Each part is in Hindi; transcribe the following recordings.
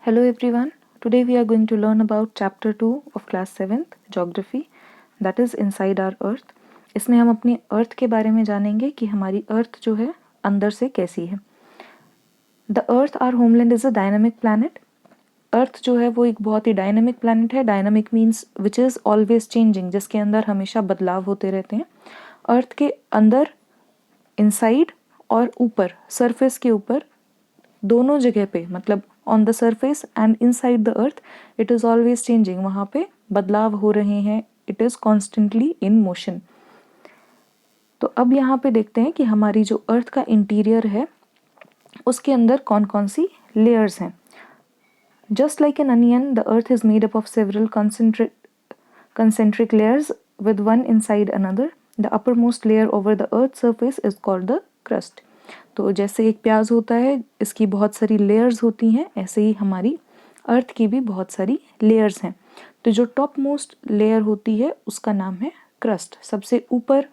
Hello everyone. Today we are going to learn about chapter 2 of class 7th geography, that is inside our earth. इसमें हम अपनी अर्थ के बारे में जानेंगे कि हमारी अर्थ जो है अंदर से कैसी है. The earth our homeland is a dynamic planet. Earth जो है वो एक बहुत ही डायनामिक प्लैनेट है. Dynamic means which is always changing, जिसके अंदर हमेशा बदलाव होते रहते हैं. अर्थ के अंदर, इनसाइड और ऊपर, सरफेस के ऊपर, दोनों जगह पे, मतलब on the surface and inside the earth, it is always changing. वहाँ पे बदलाव हो रहे हैं. It is constantly in motion. तो अब यहाँ पे देखते हैं कि हमारी जो अर्थ का इंटीरियर है उसके अंदर कौन कौन सी लेयर्स हैं. Just like an onion, the earth is made up of several concentric layers with one inside another. The uppermost layer over the earth's surface is called the crust. तो जैसे एक प्याज होता है, इसकी बहुत सारी लेयर्स होती हैं, ऐसे ही हमारी अर्थ की भी बहुत सारी लेयर्स हैं. तो जो टॉप मोस्ट लेयर होती है उसका नाम है क्रस्ट. सबसे ऊपर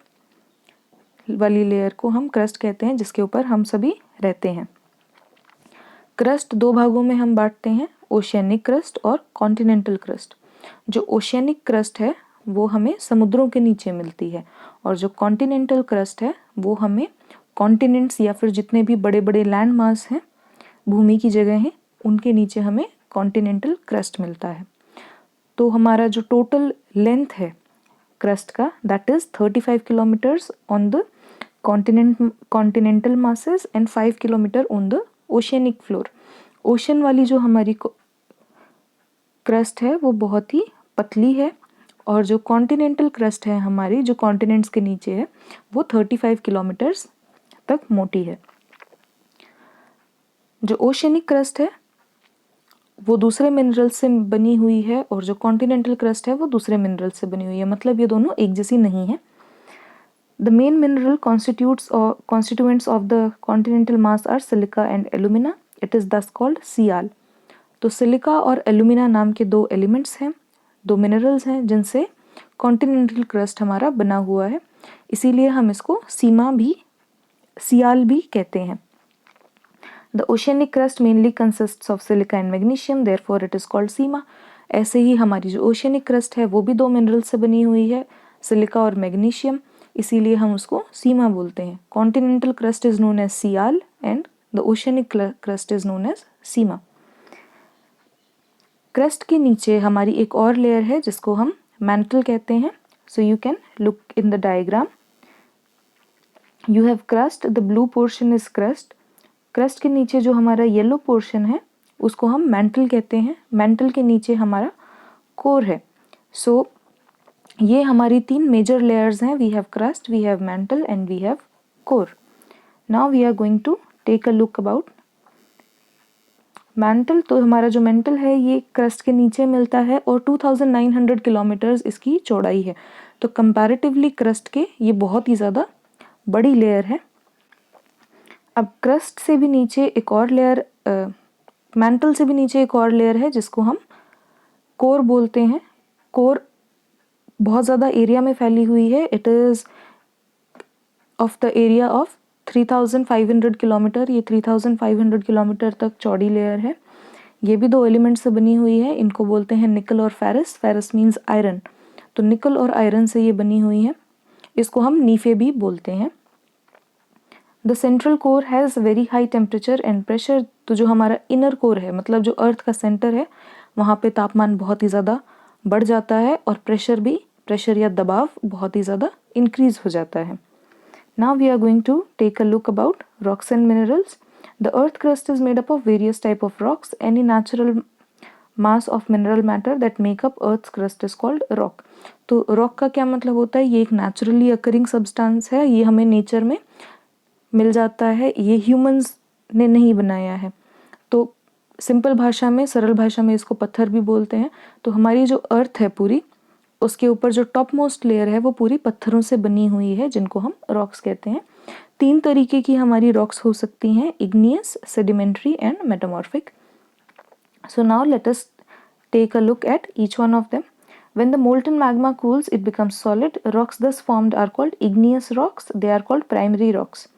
वाली लेयर को हम क्रस्ट कहते हैं, जिसके ऊपर हम सभी रहते हैं. क्रस्ट दो भागों में हम बांटते हैं, ओशियनिक क्रस्ट और कॉन्टिनेंटल क्रस्ट. जो ओशियनिक क्रस्ट है वो हमें समुद्रों के नीचे मिलती है, और जो कॉन्टिनेंटल क्रस्ट है वो हमें कॉन्टिनेंट्स या फिर जितने भी बड़े बड़े लैंड मास हैं, भूमि की जगह हैं, उनके नीचे हमें कॉन्टिनेंटल क्रस्ट मिलता है. तो हमारा जो टोटल लेंथ है क्रस्ट का, that is 35 kilometres on the continental masses and 5 kilometre on the oceanic floor. Ocean वाली जो हमारी क्रस्ट है वो बहुत ही पतली है, और जो कॉन्टिनेंटल क्रस्ट है हमारी, जो कॉन्टिनेंट्स के नीचे है, वो 35 किलोमीटर्स तक मोटी है. जो ओशियनिक क्रस्ट है वो दूसरे मिनरल से बनी हुई है, और जो कॉन्टिनेंटल क्रस्ट है वो दूसरे मिनरल से बनी हुई है. मतलब ये दोनों एक जैसी नहीं है. The main mineral constituents of the continental mass are silica and alumina. It is thus called Sial. तो सिलिका और एलुमिना नाम के दो एलिमेंट्स हैं, दो मिनरल्स हैं, जिनसे कॉन्टिनेंटल क्रस्ट हमारा बना हुआ है. इसीलिए हम इसको सियाल भी कहते हैं. The oceanic crust mainly consists of silica and magnesium, therefore it is called sima. ऐसे ही हमारी जो ओशियनिक क्रस्ट है वो भी दो मिनरल से बनी हुई है, सिलिका और मैग्नीशियम, इसीलिए हम उसको सीमा बोलते हैं. Continental crust is known as sial and the oceanic crust is known as sima. Crust के नीचे हमारी एक और लेयर है जिसको हम मैंटल कहते हैं. So you can look in the diagram. You have crust, the blue portion is crust. Crust के नीचे जो हमारा येलो पोर्शन है उसको हम मैंटल कहते हैं. मैंटल के नीचे हमारा कोर है. सो ये हमारी तीन मेजर लेयर्स हैं. We have crust, we have mantle and we have core. Now we are going to take a look about mantle. तो हमारा जो मैंटल है ये क्रस्ट के नीचे मिलता है, और 2900 किलोमीटर्स इसकी चौड़ाई है. तो कंपैरेटिवली क्रस्ट के ये बहुत ही ज़्यादा बड़ी लेयर है. अब क्रस्ट से भी नीचे एक और लेयर, मैंटल से भी नीचे एक और लेयर है जिसको हम कोर बोलते हैं. कोर बहुत ज़्यादा एरिया में फैली हुई है. It is of the area of 3500 kilometre. ये 3500 किलोमीटर तक चौड़ी लेयर है. ये भी दो एलिमेंट से बनी हुई है. इनको बोलते हैं निकल और फेरस. Ferrous means iron. तो निकल और आयरन से ये बनी हुई है. इसको हम नीफे भी बोलते हैं. The central core has very high temperature and pressure. तो जो हमारा इनर कोर है, मतलब जो अर्थ का सेंटर है, वहाँ पे तापमान बहुत ही ज़्यादा बढ़ जाता है, और प्रेशर या दबाव बहुत ही ज़्यादा इंक्रीज हो जाता है. Now we are going to take a look about rocks and minerals. The earth crust is made up of various type of rocks. Any natural mass of mineral matter that make up earth's crust is called rock. तो rock का क्या मतलब होता है? ये एक naturally occurring substance है. ये हमें nature में मिल जाता है. ये humans ने नहीं बनाया है. तो सिंपल भाषा में, सरल भाषा में इसको पत्थर भी बोलते हैं. तो हमारी जो अर्थ है पूरी, उसके ऊपर जो टॉप मोस्ट लेयर है वो पूरी पत्थरों से बनी हुई है, जिनको हम रॉक्स कहते हैं. तीन तरीके की हमारी रॉक्स हो सकती हैं: igneous, sedimentary and metamorphic. So now let us take a look at each one of them. When the molten magma cools, it becomes solid. Rocks thus formed are called igneous rocks. They are called primary rocks.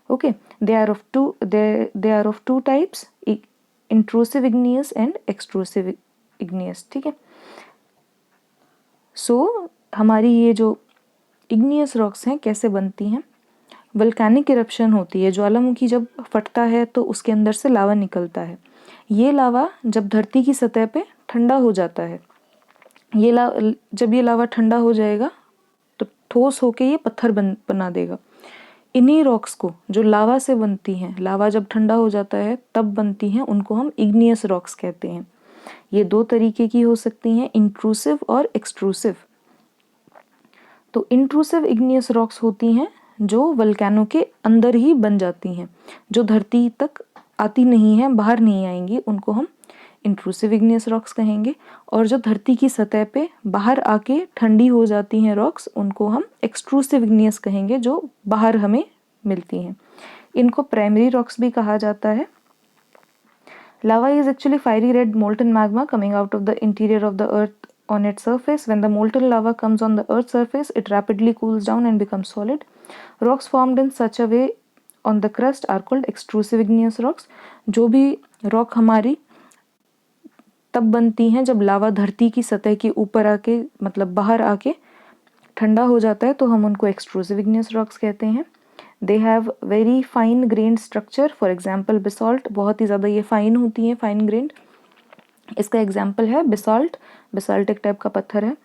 Okay, they are of two types: intrusive igneous and extrusive igneous, ठीक है। सो हमारी ये जो इग्नियस रॉक्स हैं कैसे बनती हैं? वल्केनिक इरप्शन होती है, ज्वालामुखी जब फटता है तो उसके अंदर से लावा निकलता है। ये लावा जब धरती की सतह पे ठंडा हो जाता है, जब ये लावा ठंडा हो जाएगा तो ठोस होके ये पत्थर बना देगा। इन्हीं रॉक्स को जो लावा से बनती हैं, लावा जब ठंडा हो जाता है तब बनती हैं, उनको हम इग्नियस रॉक्स कहते हैं। ये दो तरीके की हो सकती हैं, इंट्रूसिव और एक्सट्रूसिव। तो इंट्रूसिव इग्नियस रॉक्स होती हैं जो वल्केनो के अंदर ही बन जाती हैं, जो धरती तक आती नहीं हैं, बाहर नहीं आएंगी, उनको हम इंट्रूसिव इग्नियस रॉक्स कहेंगे। और जो धरती की सतह पे बाहर आके ठंडी हो जाती हैं रॉक्स, उनको हम एक्सट्रूसिव इग्नियस कहेंगे, जो बाहर हमें मिलती हैं। इनको प्राइमरी रॉक्स भी कहा जाता है। Lava is actually fiery red molten magma coming out of the interior of the earth on its surface. When the molten lava comes on the earth's surface, it rapidly cools down and becomes solid. Rocks formed in such a way on the crust are called extrusive igneous rocks. जो भी रॉक हमारी तब बनती हैं जब लावा धरती की सतह के ऊपर आके, मतलब बाहर आके ठंडा हो जाता है, तो हम उनको एक्सट्रूसिव इग्नियस रॉक्स कहते हैं। They have very fine grained structure, for example basalt, बहुत ही ज़्यादा ये फाइन होती हैं, फाइन ग्रेन्ड। इसका एग्जाम्पल है बेसॉल्ट। बेसॉल्ट एक टाइप का पत्थर है।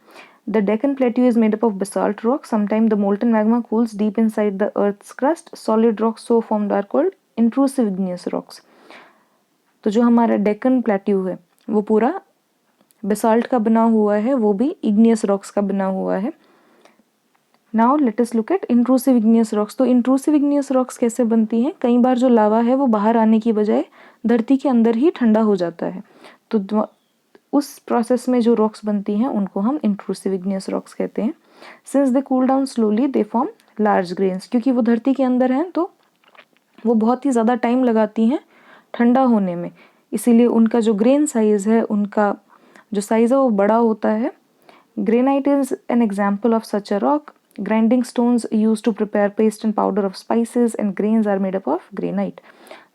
The Deccan plateau is made up of basalt rock. Sometime the molten magma cools deep inside the earth's crust. Solid rocks so formed are called intrusive igneous rocks. तो जो हमारा डेक्कन प्लेट्यू है वो पूरा बेसॉल्ट का बना हुआ है, वो भी इग्नियस रॉक्स का बना हुआ है। Now let us look at intrusive igneous rocks. तो इंट्रूसिव इग्नियस रॉक्स कैसे बनती हैं? कई बार जो लावा है वो बाहर आने की बजाय धरती के अंदर ही ठंडा हो जाता है, तो उस प्रोसेस में जो रॉक्स बनती हैं उनको हम इंट्रूसिव इग्नियस रॉक्स कहते हैं। Since they cool down slowly they form large grains. क्योंकि वो धरती के अंदर हैं तो वो बहुत ही ज़्यादा टाइम लगाती हैं ठंडा होने में, इसीलिए उनका जो ग्रेन साइज है, उनका जो साइज है वो बड़ा होता है। Granite is an example of such a rock. Grinding stones used to prepare paste and powder of spices and grains are made up of granite.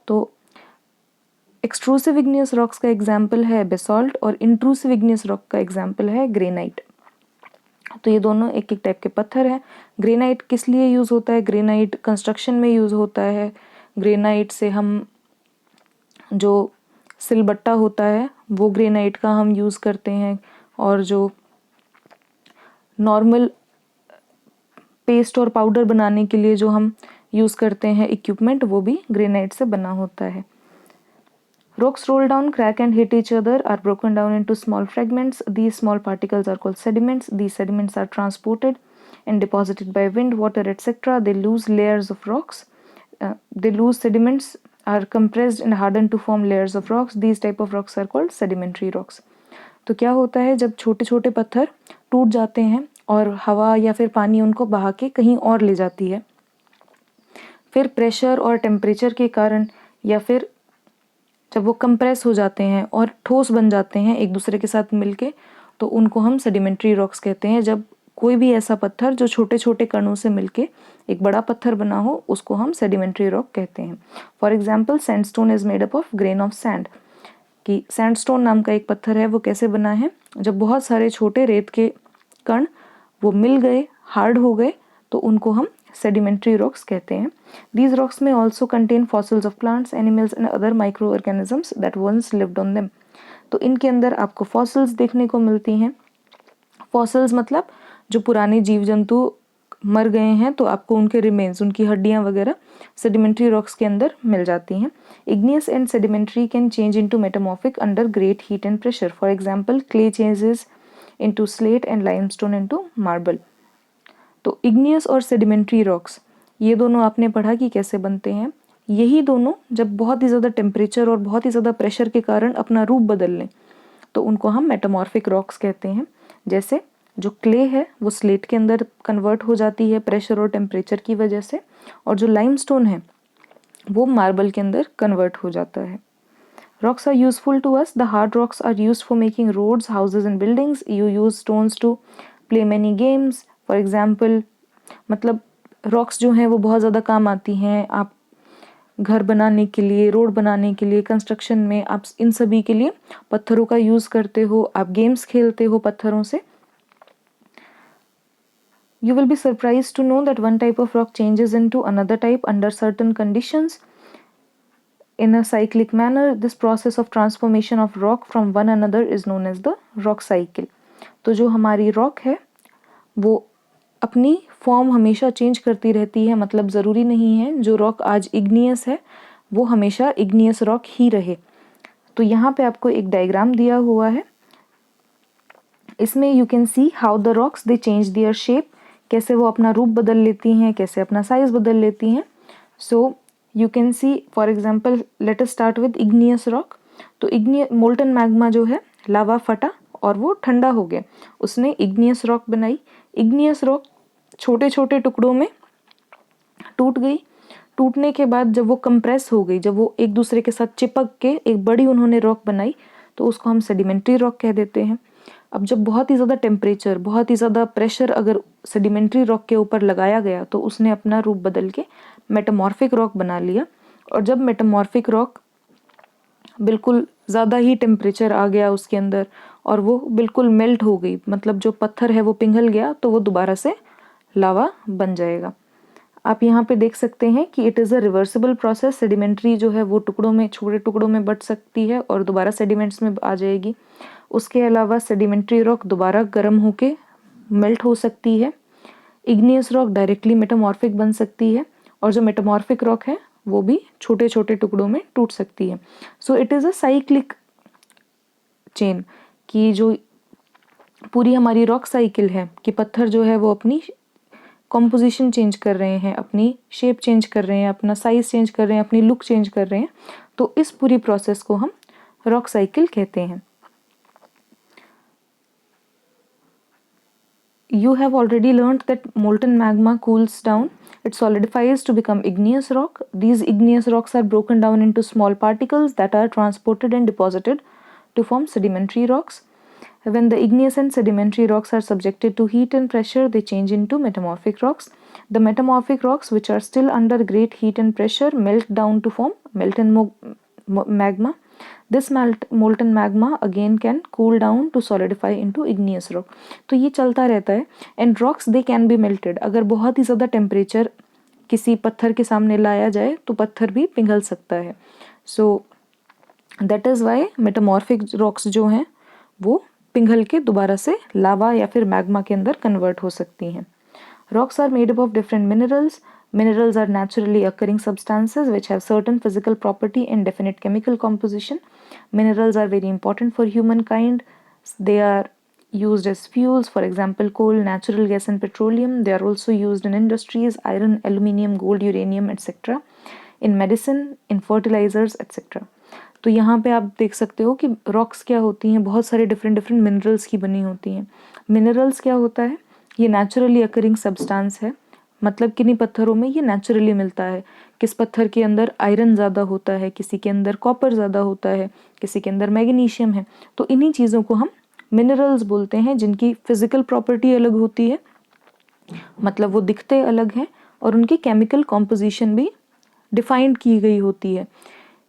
तो एक्सट्रूसिव इग्नियस रॉक्स का एग्जाम्पल है बेसॉल्ट और इंट्रूसिव इग्नियस रॉक का एग्जाम्पल है ग्रेनाइट। तो ये दोनों एक एक टाइप के पत्थर हैं। ग्रेनाइट किस लिए यूज़ होता है? ग्रेनाइट कंस्ट्रक्शन में यूज़ होता है। ग्रेनाइट से हम जो सिलबट्टा होता है वो ग्रेनाइट का हम यूज़ करते हैं, और जो नॉर्मल पेस्ट और पाउडर बनाने के लिए जो हम यूज़ करते हैं इक्विपमेंट, वो भी ग्रेनाइट से बना होता है। Rocks roll down, crack and hit each other, are broken down into small fragments. These small particles are called sediments. These sediments are transported and deposited by wind, water, etc. They lose layers of rocks. They lose sediments, are compressed and hardened to form layers of rocks. These type of rocks are called sedimentary rocks. तो क्या होता है जब छोटे छोटे पत्थर टूट जाते हैं और हवा या फिर पानी उनको बहा के कहीं और ले जाती है, फिर प्रेशर और टेम्परेचर के कारण या फिर जब वो कंप्रेस हो जाते हैं और ठोस बन जाते हैं एक दूसरे के साथ मिलके, तो उनको हम सेडिमेंट्री रॉक्स कहते हैं। जब कोई भी ऐसा पत्थर जो छोटे छोटे कणों से मिलके एक बड़ा पत्थर बना हो, उसको हम सेडिमेंट्री रॉक कहते हैं। For example sandstone is made up of grain of sand. कि सैंडस्टोन नाम का एक पत्थर है, वो कैसे बना है? जब बहुत सारे छोटे रेत के कण वो मिल गए, हार्ड हो गए, तो उनको हम सेडिमेंट्री रॉक्स कहते हैं। These rocks may also contain fossils of plants, animals and other microorganisms that once lived on them. तो इनके अंदर आपको फॉसिल्स देखने को मिलती हैं। फॉसिल्स मतलब जो पुराने जीव जंतु मर गए हैं तो आपको उनके रिमेन्स, उनकी हड्डियां वगैरह सेडिमेंट्री रॉक्स के अंदर मिल जाती हैं। Igneous and sedimentary can change into metamorphic under great heat and pressure. For example clay changes into slate and limestone into marble. तो इग्नियस और सेडिमेंट्री रॉक्स ये दोनों आपने पढ़ा कि कैसे बनते हैं। यही दोनों जब बहुत ही ज़्यादा टेम्परेचर और बहुत ही ज़्यादा प्रेशर के कारण अपना रूप बदल लें तो उनको हम मेटामॉर्फिक रॉक्स कहते हैं। जैसे जो क्ले है वो स्लेट के अंदर कन्वर्ट हो जाती है प्रेशर और टेम्परेचर की वजह से, और जो लाइमस्टोन है वो मार्बल के अंदर कन्वर्ट हो जाता है। Rocks are useful to us. The hard rocks are used for making roads, houses and buildings. You use stones to play many games. For example, मतलब रॉक्स जो हैं वो बहुत ज़्यादा काम आती हैं। आप घर बनाने के लिए, रोड बनाने के लिए, कंस्ट्रक्शन में आप इन सभी के लिए पत्थरों का यूज़ करते हो, आप गेम्स खेलते हो पत्थरों से। You will be surprised to know that one type of rock changes into another type under certain conditions in a cyclic manner. This process of transformation of rock from one another is known as the rock cycle. तो जो हमारी रॉक है वो अपनी फॉर्म हमेशा चेंज करती रहती है, मतलब ज़रूरी नहीं है जो रॉक आज इग्नियस है वो हमेशा इग्नियस रॉक ही रहे। तो यहाँ पे आपको एक डायग्राम दिया हुआ है, इसमें you can see how the rocks they change their shape, कैसे वो अपना रूप बदल लेती हैं, कैसे अपना साइज बदल लेती हैं। So you can see for example let us start with igneous rock. तो मोल्टन मैग्मा जो है, लावा फटा और वो ठंडा हो गया, उसने इग्नियस रॉक बनाई। इग्नियस रॉक छोटे छोटे टुकड़ों में टूट गई। टूटने के बाद जब वो कंप्रेस हो गई, जब वो एक दूसरे के साथ चिपक के एक बड़ी उन्होंने रॉक बनाई, तो उसको हम सेडिमेंट्री रॉक कह देते हैं। अब जब बहुत ही ज़्यादा टेम्परेचर, बहुत ही ज़्यादा प्रेशर अगर सेडिमेंट्री रॉक के ऊपर लगाया गया तो उसने अपना रूप बदल के मेटामॉर्फिक रॉक बना लिया। और जब मेटामॉर्फिक रॉक बिल्कुल ज़्यादा ही टेम्परेचर आ गया उसके अंदर और वो बिल्कुल मेल्ट हो गई, मतलब जो पत्थर है वो पिघल गया, तो वो दोबारा से लावा बन जाएगा। आप यहाँ पे देख सकते हैं कि it is a reversible process. Sedimentary जो है वो टुकड़ों में, छोटे टुकड़ों में बट सकती है और दोबारा सेडिमेंट्स में आ जाएगी। उसके अलावा सेडिमेंट्री रॉक दोबारा गर्म होके मेल्ट हो सकती है। इग्नियस रॉक डायरेक्टली मेटामॉर्फिक बन सकती है और जो मेटामॉर्फिक रॉक है वो भी छोटे छोटे टुकड़ों में टूट सकती है। So it is a cyclic chain कि जो पूरी हमारी रॉक साइकिल है कि पत्थर जो है वो अपनी कॉम्पोजिशन चेंज कर रहे हैं, अपनी शेप चेंज कर रहे हैं, अपना साइज चेंज कर रहे हैं, अपनी लुक चेंज कर रहे हैं। तो इस पूरी प्रोसेस को हम रॉक साइकिल कहते हैं। You have already learned that molten magma cools down, it solidifies to become igneous rock. These igneous rocks are broken down into small particles that are transported and deposited to form sedimentary rocks. When the igneous and sedimentary rocks are subjected to heat and pressure, they change into metamorphic rocks. The metamorphic rocks, which are still under great heat and pressure, melt down to form molten magma. This molten magma again can cool down to solidify into igneous rock. तो ये चलता रहता है। And rocks they can be melted. अगर बहुत ही ज़्यादा टेम्परेचर किसी पत्थर के सामने लाया जाए तो पत्थर भी पिघल सकता है। So that is why metamorphic rocks जो हैं वो पिघल के दोबारा से लावा या फिर मैग्मा के अंदर कन्वर्ट हो सकती हैं। Rocks are made up of different minerals. Minerals are naturally occurring substances which have certain physical property and definite chemical composition. Minerals are very important for humankind. They are used as fuels, for example, coal, natural gas, and petroleum. They are also used in industries, iron, aluminium, gold, uranium, etc. In medicine, in fertilizers, etc. तो यहाँ पे आप देख सकते हो कि रॉक्स क्या होती हैं, बहुत सारे डिफरेंट डिफरेंट मिनरल्स की बनी होती हैं। मिनरल्स क्या होता है, ये नेचुरली अकरिंग सब्सटेंस है, मतलब किन्हीं पत्थरों में ये नेचुरली मिलता है। किस पत्थर के अंदर आयरन ज़्यादा होता है, किसी के अंदर कॉपर ज़्यादा होता है, किसी के अंदर मैग्नीशियम है। तो इन्हीं चीज़ों को हम मिनरल्स बोलते हैं, जिनकी फिजिकल प्रॉपर्टी अलग होती है, मतलब वो दिखते अलग हैं और उनकी केमिकल कॉम्पोजिशन भी डिफाइंड की गई होती है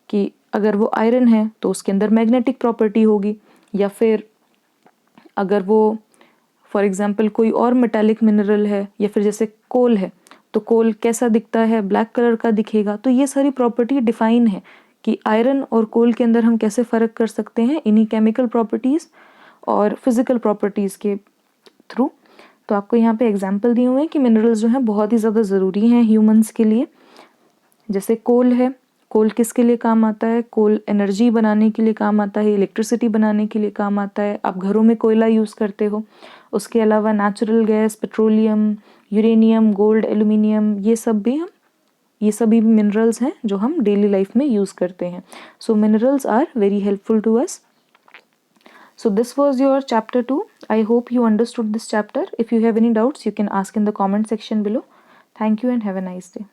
कि अगर वो आयरन है तो उसके अंदर मैग्नेटिक प्रॉपर्टी होगी, या फिर अगर वो फॉर एग्जांपल कोई और मेटालिक मिनरल है, या फिर जैसे कोल है तो कोल कैसा दिखता है, ब्लैक कलर का दिखेगा। तो ये सारी प्रॉपर्टी डिफाइन है कि आयरन और कोल के अंदर हम कैसे फ़र्क कर सकते हैं इन्हीं केमिकल प्रॉपर्टीज़ और फिज़िकल प्रॉपर्टीज़ के थ्रू। तो आपको यहाँ पे एग्जांपल दिए हुए हैं कि मिनरल्स जो हैं बहुत ही ज़्यादा ज़रूरी हैं ह्यूमंस के लिए। जैसे कोल है, कोल किसके लिए काम आता है, कोल एनर्जी बनाने के लिए काम आता है, इलेक्ट्रिसिटी बनाने के लिए काम आता है, आप घरों में कोयला यूज़ करते हो। उसके अलावा natural gas, petroleum, uranium, gold, aluminium, ये सभी मिनरल्स हैं जो हम डेली लाइफ में यूज़ करते हैं। So minerals are very helpful to us. So this was your chapter 2. I hope you understood this chapter. If you have any doubts, you can ask in the comment section below. Thank you and have a nice day.